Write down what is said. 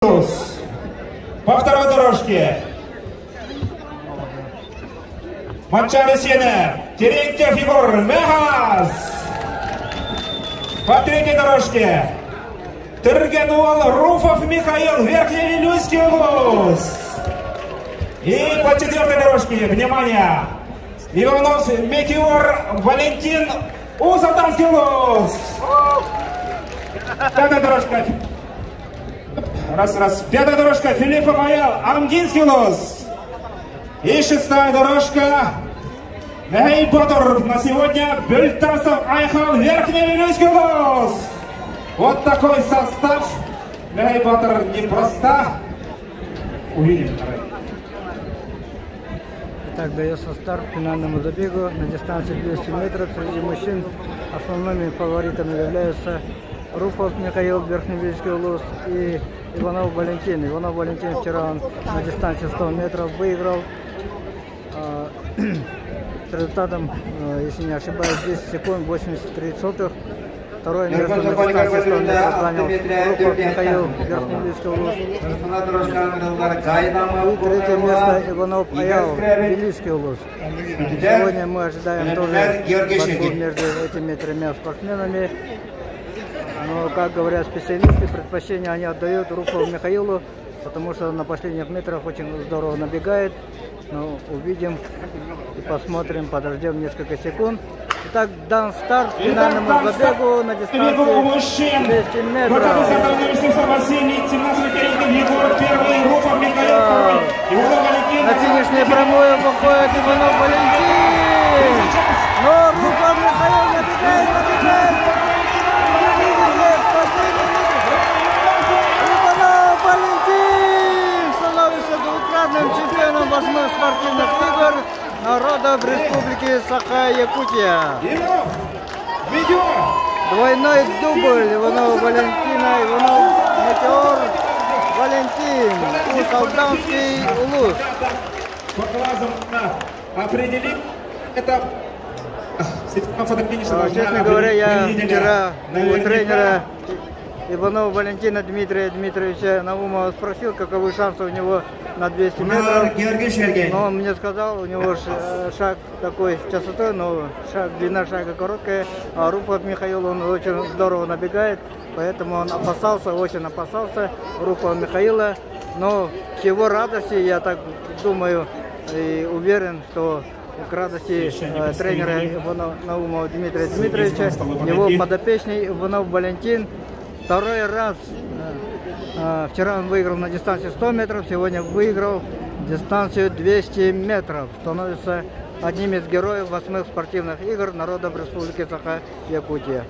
По второй дорожке Манчарисина, Терентьев Егор, Мехас. По третьей дорожке Тыргенуал, Руфов Михаил, Верхний Вилюйский улус. И по четвертой дорожке, внимание, Иванов Метеор, Валентин, Усатанский улус. Пятая дорожка. Раз. Пятая дорожка, Филиппов Аял, Амгинский улус. И шестая дорожка, Михаил Батур. На сегодня Бельтасов Айхан, Верхний Вилюйский улус. Вот такой состав. Михаил Батур непросто. Увидим. Итак, дается старт финальному забегу на дистанции 200 метров. Среди мужчин основными фаворитами являются Руфов Михаил, Верхневильский улус, и Иванов Валентин. Иванов Валентин вчера он на дистанции 100 метров выиграл с результатом, если не ошибаюсь, 10 секунд 83 сотых. Второе место на дистанции 100 метров занял Руфов Михаил, Верхневильский улус. И третье место Иванов Аял, Вилюйский улус. Сегодня мы ожидаем тоже борьбу между этими тремя спортсменами. Но, как говорят специалисты, предпочтение они отдают Руфову Михаилу, потому что на последних метрах очень здорово набегает. Но увидим и посмотрим, подождем несколько секунд. Итак, дан старт финальному забегу на дистанции 200 метров. На финишной прямой выходит Иванов Валентин. Но Руфов Михаил набегает. Иванов Валентин становится двукратным чемпионом 8-х спортивных игр народов Республики Саха-Якутия. Двойной дубль Иванова Валентина, Иванов Метеор, Валентин, Усалданский улус. По классам определить это. Честно говоря, я вчера у тренера Иванова Валентина Дмитрия Дмитриевича Наумова спросил, каковы шансы у него на 200 метров. Но он мне сказал, у него шаг такой частотой, но длина шага короткая. А Руфов Михаил, он очень здорово набегает, поэтому он очень опасался Руфова Михаила. Но к его радости, я так думаю и уверен, что к радости тренера Иванова Наумова Дмитрия Дмитриевича, его подопечный Иванов Валентин второй раз. Вчера он выиграл на дистанции 100 метров, сегодня выиграл дистанцию 200 метров. Становится одним из героев 8-х спортивных игр народов Республики Саха-Якутия.